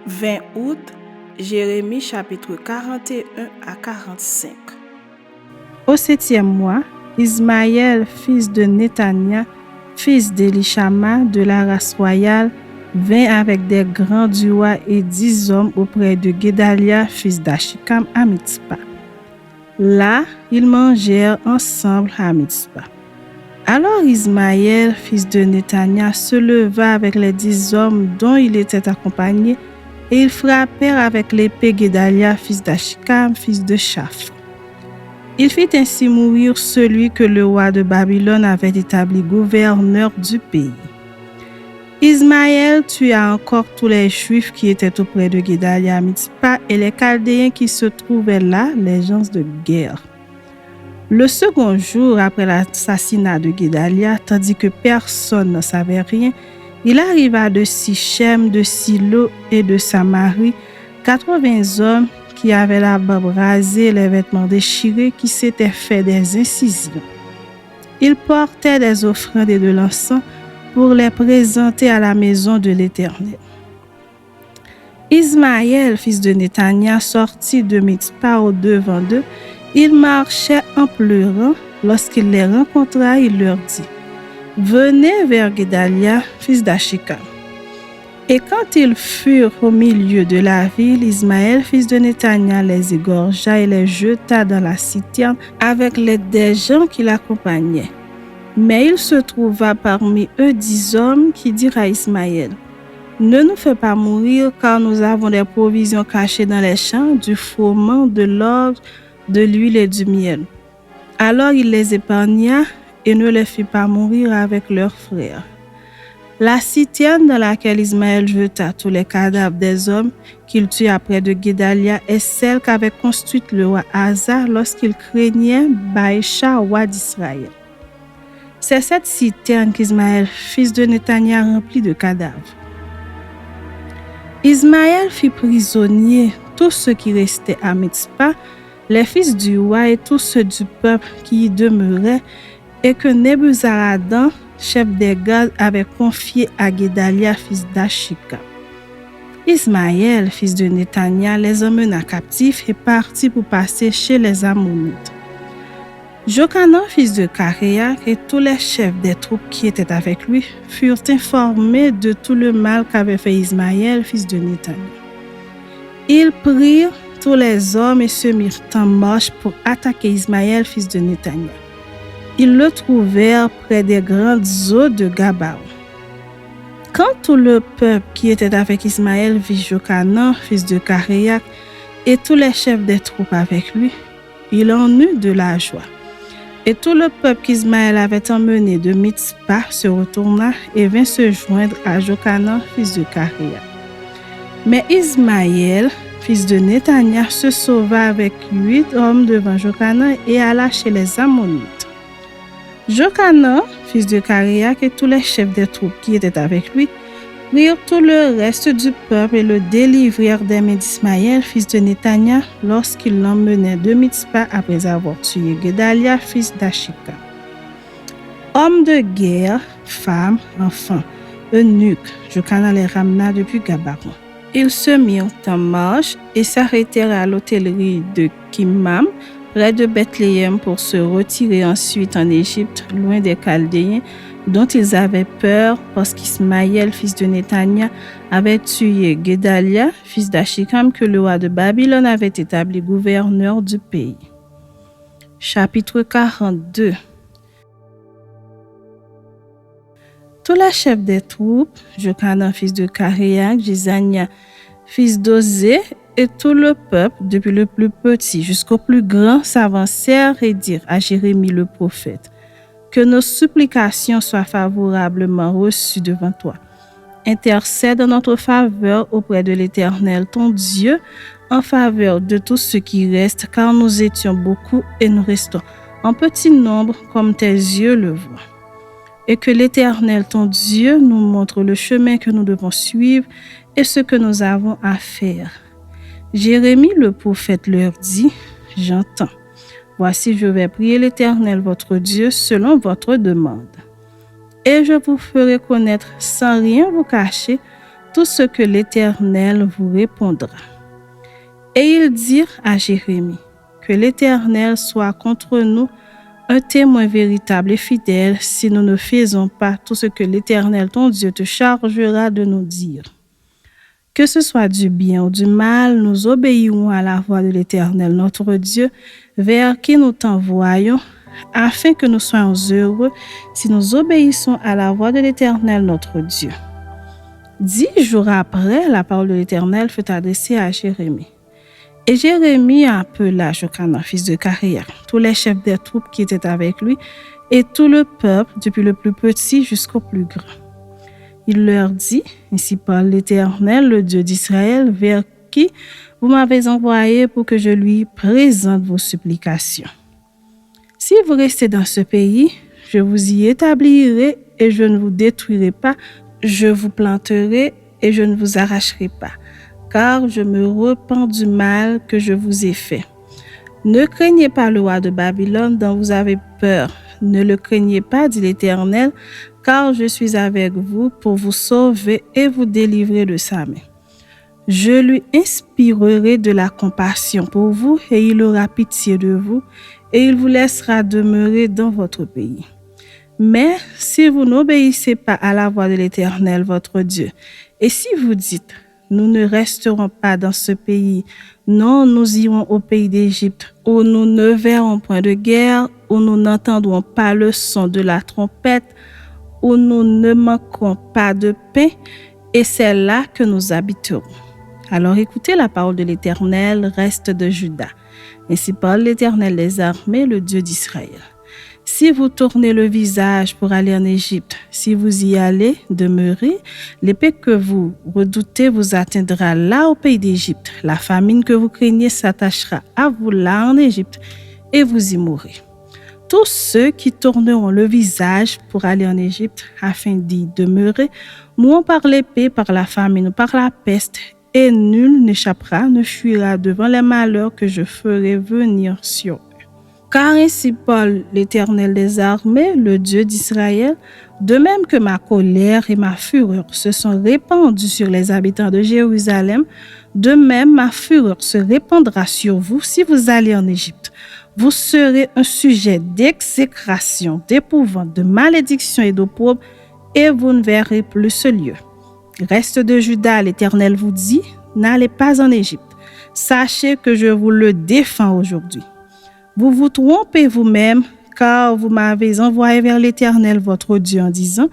20 août, Jérémie chapitre 41 à 45. Au 7e mois, Ismaël, fils de Néthania, fils d'Élishama de la race royale, vint avec des grands du roi et 10 hommes auprès de Guédalia, fils d'Achikam, à Mitzpa. Là, ils mangèrent ensemble à Mitzpa. Alors Ismaël, fils de Néthania, se leva avec les 10 hommes dont il était accompagné, et ils frappèrent avec l'épée Guédalia, fils d'Achikam, fils de Shaph. Il fit ainsi mourir celui que le roi de Babylone avait établi gouverneur du pays. Ismaël tua encore tous les Juifs qui étaient auprès de Guédalia à Mitzpa et les Chaldéens qui se trouvaient là, les gens de guerre. Le second jour après l'assassinat de Guédalia, tandis que personne ne savait rien, il arriva de Sichem, de Silo et de Samarie 80 hommes qui avaient la barbe rasée, les vêtements déchirés, qui s'étaient fait des incisions. Ils portaient des offrandes et de l'encens pour les présenter à la maison de l'Éternel. Ismaël, fils de Néthania, sortit de Mitzpa au devant d'eux. Il marchait en pleurant. Lorsqu'il les rencontra, il leur dit: « Venez vers Guédalia, fils d'Achikam. » Et quand ils furent au milieu de la ville, Ismaël, fils de Néthania, les égorgea et les jeta dans la citerne avec l'aide des gens qui l'accompagnaient. Mais il se trouva parmi eux 10 hommes qui dirent à Ismaël: « Ne nous fais pas mourir, car nous avons des provisions cachées dans les champs, du froment, de l'orge, de l'huile et du miel. » Alors il les épargna et ne les fit pas mourir avec leurs frères. La citerne dans laquelle Ismaël jeta tous les cadavres des hommes qu'il tua près de Guédalia est celle qu'avait construite le roi Asa lorsqu'il craignait Baïcha, roi d'Israël. C'est cette citerne qu'Ismaël, fils de Néthania, remplit de cadavres. Ismaël fit prisonnier tous ceux qui restaient à Mitzpa, les fils du roi et tous ceux du peuple qui y demeuraient, et que Nebuzaradan, chef des gardes, avait confié à Guédalia, fils d'Achikam. Ismaël, fils de Néthania, les emmena captifs et partit pour passer chez les Ammonites. Jochanan, fils de Karéak, et tous les chefs des troupes qui étaient avec lui furent informés de tout le mal qu'avait fait Ismaël, fils de Néthania. Ils prirent tous les hommes et se mirent en marche pour attaquer Ismaël, fils de Néthania. Ils le trouvèrent près des grandes eaux de Gabaon. Quand tout le peuple qui était avec Ismaël vit Jochanan, fils de Karéak, et tous les chefs des troupes avec lui, il en eut de la joie. Et tout le peuple qu'Ismaël avait emmené de Mitzpa se retourna et vint se joindre à Jochanan, fils de Karéak. Mais Ismaël, fils de Néthania, se sauva avec 8 hommes devant Jochanan et alla chez les Ammonites. Jochanan, fils de Karéak, et tous les chefs des troupes qui étaient avec lui prirent tout le reste du peuple et le délivrèrent des mains d'Ismaël, fils de Néthania, lorsqu'il l'emmenait de Mitzpa après avoir tué Guédalia, fils d'Achikam. Hommes de guerre, femmes, enfants, eunuques, Jochanan les ramena depuis Gabaon. Ils se mirent en marche et s'arrêtèrent à l'hôtellerie de Kimham, près de Bethléem, pour se retirer ensuite en Égypte, loin des Chaldéens, dont ils avaient peur parce qu'Ismaël, fils de Néthania, avait tué Guédalia, fils d'Achikam, que le roi de Babylone avait établi gouverneur du pays. Chapitre 42. Tous les chefs des troupes, Jochanan, fils de Karéak, Jezania, fils d'Osée, et tout le peuple, depuis le plus petit jusqu'au plus grand, s'avancèrent et dirent à Jérémie le prophète: « Que nos supplications soient favorablement reçues devant toi. Intercède en notre faveur auprès de l'Éternel, ton Dieu, en faveur de tous ceux qui restent, car nous étions beaucoup et nous restons en petit nombre, comme tes yeux le voient. Et que l'Éternel, ton Dieu, nous montre le chemin que nous devons suivre et ce que nous avons à faire. » Jérémie le prophète leur dit: « J'entends. Voici, je vais prier l'Éternel votre Dieu selon votre demande. Et je vous ferai connaître sans rien vous cacher tout ce que l'Éternel vous répondra. Et ils dirent à Jérémie, que l'Éternel soit contre nous un témoin véritable et fidèle si nous ne faisons pas tout ce que l'Éternel ton Dieu te chargera de nous dire. Que ce soit du bien ou du mal, nous obéirons à la voix de l'Éternel notre Dieu, vers qui nous t'envoyons, afin que nous soyons heureux si nous obéissons à la voix de l'Éternel notre Dieu. 10 jours après, la parole de l'Éternel fut adressée à Jérémie. Et Jérémie appela Jochanan, fils de Karéa, tous les chefs des troupes qui étaient avec lui, et tout le peuple, depuis le plus petit jusqu'au plus grand. Il leur dit, ainsi parle l'Éternel, le Dieu d'Israël, vers qui vous m'avez envoyé pour que je lui présente vos supplications. Si vous restez dans ce pays, je vous y établirai et je ne vous détruirai pas, je vous planterai et je ne vous arracherai pas, car je me repens du mal que je vous ai fait. Ne craignez pas le roi de Babylone dont vous avez peur. Ne le craignez pas, dit l'Éternel, car je suis avec vous pour vous sauver et vous délivrer de sa main. Je lui inspirerai de la compassion pour vous et il aura pitié de vous et il vous laissera demeurer dans votre pays. Mais si vous n'obéissez pas à la voix de l'Éternel, votre Dieu, et si vous dites, nous ne resterons pas dans ce pays, non, nous irons au pays d'Égypte, où nous ne verrons point de guerre, où nous n'entendrons pas le son de la trompette, où nous ne manquerons pas de pain, et c'est là que nous habiterons. Alors écoutez la parole de l'Éternel, reste de Juda. Ainsi parle l'Éternel des armées, le Dieu d'Israël. Si vous tournez le visage pour aller en Égypte, si vous y allez, demeurez, l'épée que vous redoutez vous atteindra là au pays d'Égypte. La famine que vous craignez s'attachera à vous là en Égypte et vous y mourrez. Tous ceux qui tourneront le visage pour aller en Égypte afin d'y demeurer mourront par l'épée, par la famine ou par la peste, et nul n'échappera, ne fuira devant les malheurs que je ferai venir sur eux. Car ainsi parle l'Éternel des armées, le Dieu d'Israël, de même que ma colère et ma fureur se sont répandues sur les habitants de Jérusalem, de même ma fureur se répandra sur vous si vous allez en Égypte. Vous serez un sujet d'exécration, d'épouvante, de malédiction et d'opprobre, et vous ne verrez plus ce lieu. Reste de Juda, l'Éternel vous dit, n'allez pas en Égypte. Sachez que je vous le défends aujourd'hui. Vous vous trompez vous-même, car vous m'avez envoyé vers l'Éternel votre Dieu en disant,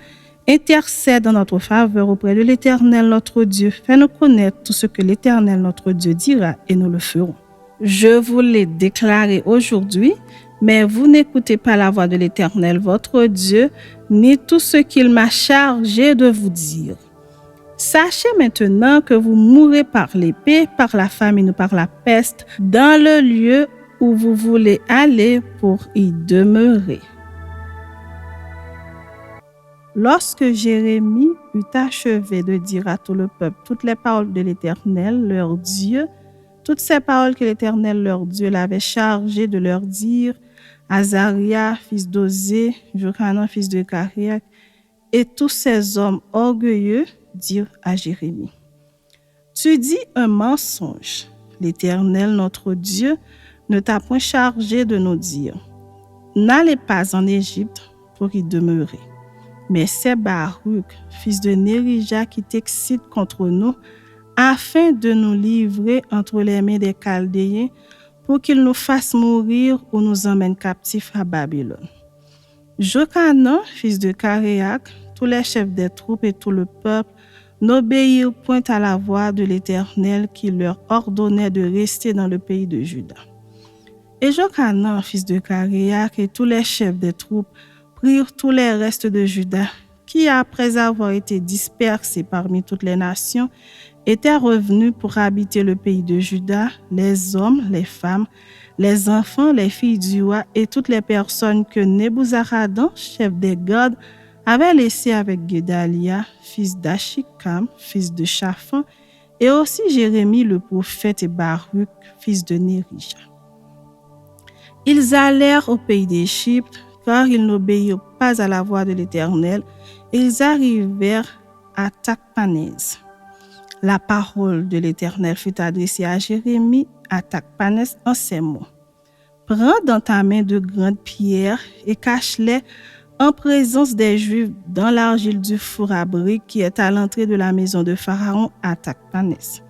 intercède en notre faveur auprès de l'Éternel notre Dieu, fais-nous connaître tout ce que l'Éternel notre Dieu dira et nous le ferons. Je vous l'ai déclaré aujourd'hui, mais vous n'écoutez pas la voix de l'Éternel votre Dieu, ni tout ce qu'il m'a chargé de vous dire. Sachez maintenant que vous mourrez par l'épée, par la famine ou par la peste, dans le lieu où vous voulez aller pour y demeurer. Lorsque Jérémie eut achevé de dire à tout le peuple toutes les paroles de l'Éternel, leur Dieu, toutes ces paroles que l'Éternel, leur Dieu, l'avait chargé de leur dire, Azaria, fils d'Osée, Jochanan, fils de Karéa, et tous ces hommes orgueilleux dirent à Jérémie, tu dis un mensonge. L'Éternel, notre Dieu, ne t'a point chargé de nous dire, n'allez pas en Égypte pour y demeurer. Mais c'est Baruch, fils de Nérija, qui t'excite contre nous, afin de nous livrer entre les mains des Chaldéens, pour qu'ils nous fassent mourir ou nous emmènent captifs à Babylone. Jochanan, fils de Karéak, tous les chefs des troupes et tout le peuple n'obéirent point à la voix de l'Éternel qui leur ordonnait de rester dans le pays de Juda. Et Jochanan, fils de Karéak, et tous les chefs des troupes prirent tous les restes de Juda, qui, après avoir été dispersés parmi toutes les nations, étaient revenus pour habiter le pays de Juda, les hommes, les femmes, les enfants, les filles du roi et toutes les personnes que Nebuzaradan, chef des gardes, avait laissées avec Guédalia, fils d'Achikam, fils de Shaphan, et aussi Jérémie le prophète et Baruch, fils de Nérija. Ils allèrent au pays d'Égypte, car ils n'obéirent pas à la voix de l'Éternel, et ils arrivèrent à Takpanèse. La parole de l'Éternel fut adressée à Jérémie à Tachpanès en ces mots. Prends dans ta main de grandes pierres et cache-les en présence des Juifs dans l'argile du four à briques qui est à l'entrée de la maison de Pharaon à Tachpanès.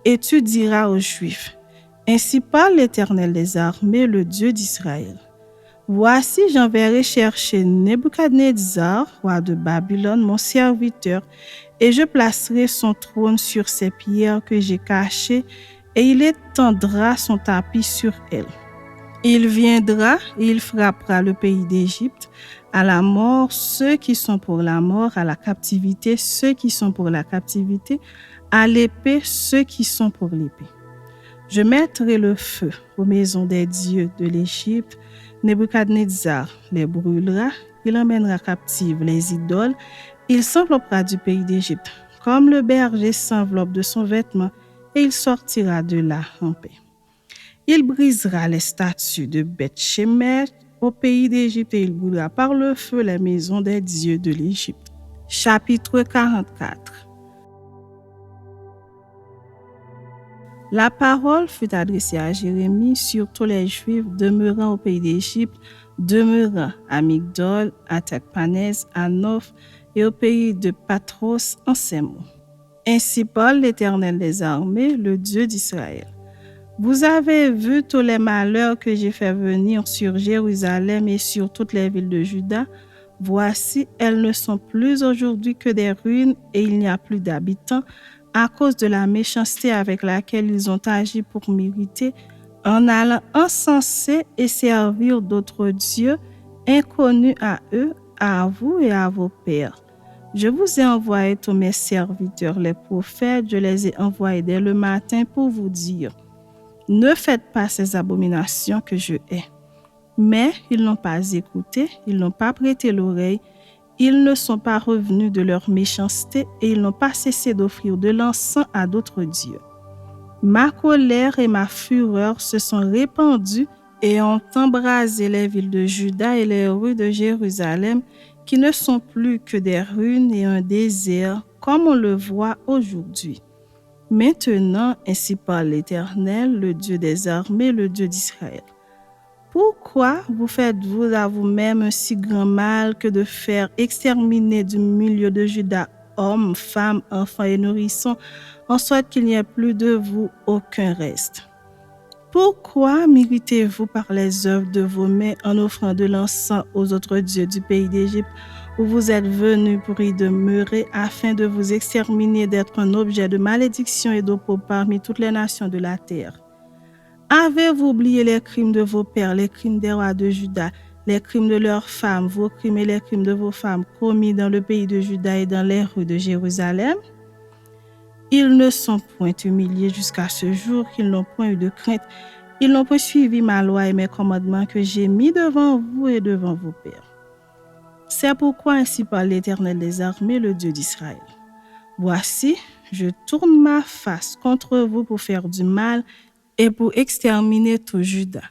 Et tu diras aux Juifs, ainsi parle l'Éternel des armées, le Dieu d'Israël. Voici, j'enverrai chercher Nebuchadnezzar, roi de Babylone, mon serviteur, et je placerai son trône sur ces pierres que j'ai cachées, et il étendra son tapis sur elles. Il viendra et il frappera le pays d'Égypte, à la mort ceux qui sont pour la mort, à la captivité ceux qui sont pour la captivité, à l'épée ceux qui sont pour l'épée. Je mettrai le feu aux maisons des dieux de l'Égypte. Nebuchadnezzar les brûlera, il emmènera captives les idoles, il s'enveloppera du pays d'Égypte, comme le berger s'enveloppe de son vêtement, et il sortira de là en paix. Il brisera les statues de Beth-Shemesh au pays d'Égypte et il brûlera par le feu les maisons des dieux de l'Égypte. Chapitre 44. La parole fut adressée à Jérémie sur tous les Juifs demeurant au pays d'Égypte, demeurant à Migdol, à Tachpanès, à Noph et au pays de Patros en ces mots. Ainsi parle l'Éternel des armées, le Dieu d'Israël. Vous avez vu tous les malheurs que j'ai fait venir sur Jérusalem et sur toutes les villes de Juda. Voici, elles ne sont plus aujourd'hui que des ruines et il n'y a plus d'habitants à cause de la méchanceté avec laquelle ils ont agi pour m'irriter en allant encenser et servir d'autres dieux inconnus à eux, à vous et à vos pères. Je vous ai envoyé tous mes serviteurs, les prophètes, je les ai envoyés dès le matin pour vous dire « Ne faites pas ces abominations que je hais. » Mais ils n'ont pas écouté, ils n'ont pas prêté l'oreille, ils ne sont pas revenus de leur méchanceté et ils n'ont pas cessé d'offrir de l'encens à d'autres dieux. Ma colère et ma fureur se sont répandues et ont embrasé les villes de Juda et les rues de Jérusalem qui ne sont plus que des ruines et un désert comme on le voit aujourd'hui. Maintenant, ainsi parle l'Éternel, le Dieu des armées, le Dieu d'Israël. Pourquoi vous faites-vous à vous-même un si grand mal que de faire exterminer du milieu de Juda hommes, femmes, enfants et nourrissons, en sorte qu'il n'y ait plus de vous aucun reste? Pourquoi m'irritez-vous par les œuvres de vos mains en offrant de l'encens aux autres dieux du pays d'Égypte, où vous êtes venus pour y demeurer, afin de vous exterminer, d'être un objet de malédiction et d'opprobre parmi toutes les nations de la terre? Avez-vous oublié les crimes de vos pères, les crimes des rois de Juda, les crimes de leurs femmes, vos crimes et les crimes de vos femmes commis dans le pays de Juda et dans les rues de Jérusalem? Ils ne sont point humiliés jusqu'à ce jour, qu'ils n'ont point eu de crainte. Ils n'ont point suivi ma loi et mes commandements que j'ai mis devant vous et devant vos pères. C'est pourquoi ainsi parle l'Éternel des armées, le Dieu d'Israël. Voici, je tourne ma face contre vous pour faire du mal et pour exterminer tout Juda.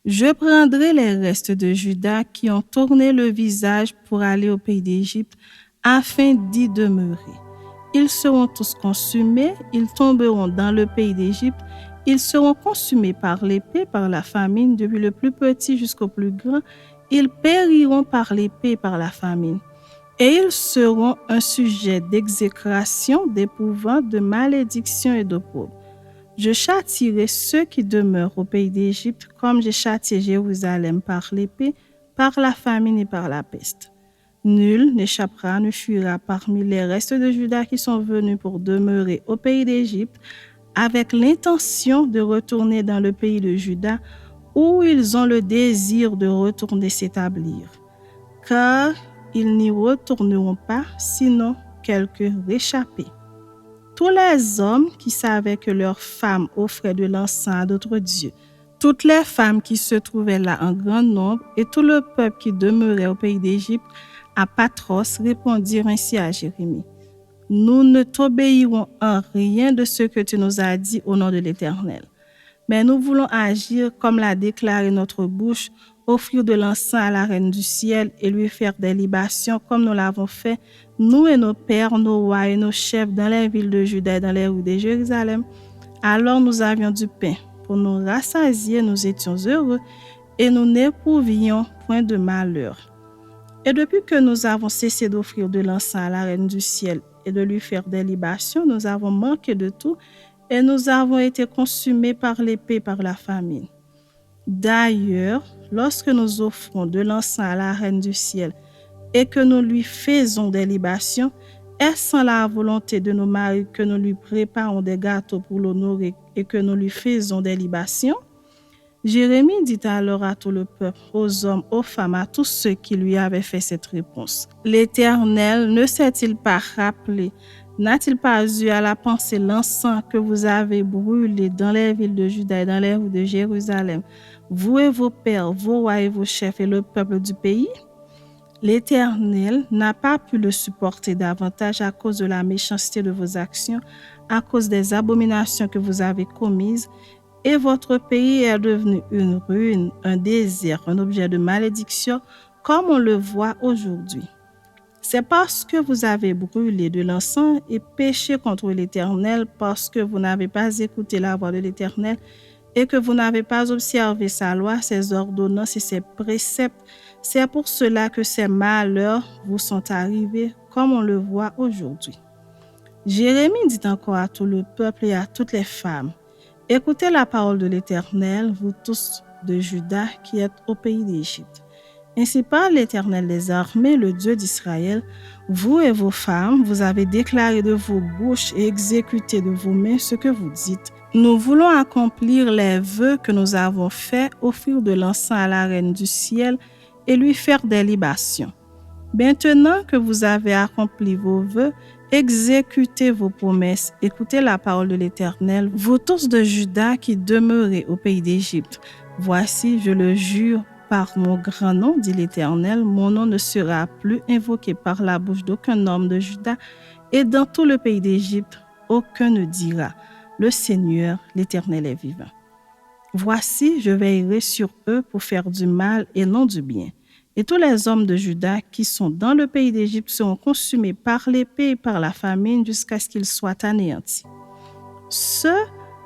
Je prendrai les restes de Juda qui ont tourné le visage pour aller au pays d'Égypte afin d'y demeurer. Ils seront tous consumés, ils tomberont dans le pays d'Égypte, ils seront consumés par l'épée, par la famine, depuis le plus petit jusqu'au plus grand, ils périront par l'épée et par la famine. Et ils seront un sujet d'exécration, d'épouvante, de malédiction et d'opprobre. Je châtierai ceux qui demeurent au pays d'Égypte comme j'ai châtié Jérusalem par l'épée, par la famine et par la peste. Nul n'échappera, ne fuira parmi les restes de Juda qui sont venus pour demeurer au pays d'Égypte avec l'intention de retourner dans le pays de Juda où ils ont le désir de retourner s'établir. Car ils n'y retourneront pas, sinon quelques réchappés. Tous les hommes qui savaient que leurs femmes offraient de l'encens à d'autres dieux, toutes les femmes qui se trouvaient là en grand nombre et tout le peuple qui demeurait au pays d'Égypte, à Patros, répondirent ainsi à Jérémie. Nous ne t'obéirons en rien de ce que tu nous as dit au nom de l'Éternel. Mais nous voulons agir comme l'a déclaré notre bouche offrir de l'encens à la reine du ciel et lui faire des libations comme nous l'avons fait, nous et nos pères, nos rois et nos chefs dans les villes de Juda et dans les rues de Jérusalem. Alors nous avions du pain pour nous rassasier, nous étions heureux et nous n'éprouvions point de malheur. Et depuis que nous avons cessé d'offrir de l'encens à la reine du ciel et de lui faire des libations, nous avons manqué de tout et nous avons été consumés par l'épée et par la famine. D'ailleurs, lorsque nous offrons de l'encens à la reine du ciel et que nous lui faisons des libations, est-ce sans la volonté de nos maris que nous lui préparons des gâteaux pour l'honorer et que nous lui faisons des libations? Jérémie dit alors à tout le peuple, aux hommes, aux femmes, à tous ceux qui lui avaient fait cette réponse. L'Éternel ne s'est-il pas rappelé, n'a-t-il pas eu à la pensée l'encens que vous avez brûlé dans les villes de Juda et dans les rues de Jérusalem, vous et vos pères, vos rois et vos chefs et le peuple du pays? L'Éternel n'a pas pu le supporter davantage à cause de la méchanceté de vos actions, à cause des abominations que vous avez commises, et votre pays est devenu une ruine, un désert, un objet de malédiction, comme on le voit aujourd'hui. C'est parce que vous avez brûlé de l'encens et péché contre l'Éternel, parce que vous n'avez pas écouté la voix de l'Éternel et que vous n'avez pas observé sa loi, ses ordonnances et ses préceptes. C'est pour cela que ces malheurs vous sont arrivés, comme on le voit aujourd'hui. Jérémie dit encore à tout le peuple et à toutes les femmes, « Écoutez la parole de l'Éternel, vous tous de Juda qui êtes au pays d'Égypte. Ainsi parle l'Éternel des armées, le Dieu d'Israël. Vous et vos femmes, vous avez déclaré de vos bouches et exécuté de vos mains ce que vous dites. Nous voulons accomplir les vœux que nous avons faits, offrir de l'encens à la reine du ciel et lui faire des libations. Maintenant que vous avez accompli vos vœux, exécutez vos promesses, écoutez la parole de l'Éternel, vous tous de Juda qui demeurez au pays d'Égypte. Voici, je le jure, par mon grand nom, dit l'Éternel, mon nom ne sera plus invoqué par la bouche d'aucun homme de Juda, et dans tout le pays d'Égypte, aucun ne dira, le Seigneur, l'Éternel est vivant. Voici, je veillerai sur eux pour faire du mal et non du bien. Et tous les hommes de Juda qui sont dans le pays d'Égypte seront consumés par l'épée et par la famine jusqu'à ce qu'ils soient anéantis. Ceux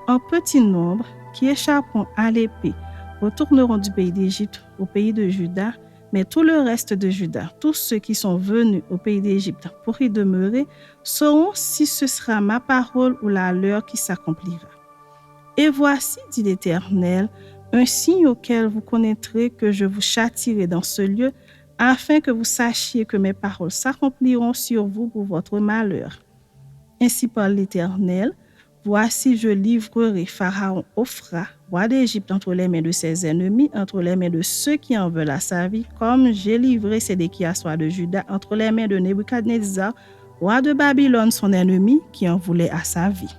en petit nombre qui échapperont à l'épée retourneront du pays d'Égypte au pays de Juda, mais tout le reste de Juda, tous ceux qui sont venus au pays d'Égypte pour y demeurer, sauront si ce sera ma parole ou la leur qui s'accomplira. Et voici, dit l'Éternel, un signe auquel vous connaîtrez que je vous châtierai dans ce lieu, afin que vous sachiez que mes paroles s'accompliront sur vous pour votre malheur. Ainsi parle l'Éternel, voici je livrerai Pharaon Ophra, roi d'Égypte, entre les mains de ses ennemis, entre les mains de ceux qui en veulent à sa vie, comme j'ai livré Sédéchias, roi de Juda, entre les mains de Nebuchadnezzar, roi de Babylone, son ennemi, qui en voulait à sa vie.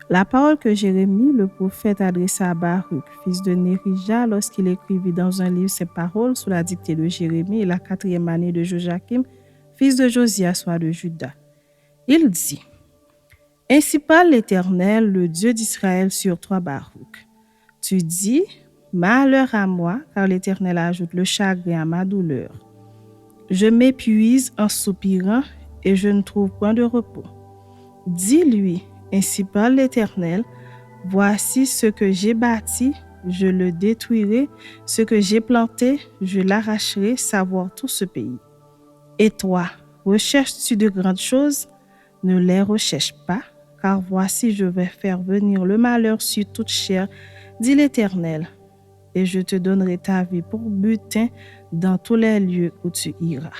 La parole que Jérémie, le prophète, adressa à Baruch, fils de Nérija, lorsqu'il écrivit dans un livre ces paroles sous la dictée de Jérémie, la 4e année de Joachim, fils de Josias, roi de Juda. Il dit, « Ainsi parle l'Éternel, le Dieu d'Israël, sur toi, Baruch. Tu dis, malheur à moi, car l'Éternel ajoute le chagrin à ma douleur. Je m'épuise en soupirant et je ne trouve point de repos. Dis-lui, ainsi parle l'Éternel, voici ce que j'ai bâti, je le détruirai, ce que j'ai planté, je l'arracherai, savoir tout ce pays. Et toi, recherches-tu de grandes choses? Ne les recherche pas, car voici je vais faire venir le malheur sur toute chair, dit l'Éternel, et je te donnerai ta vie pour butin dans tous les lieux où tu iras. »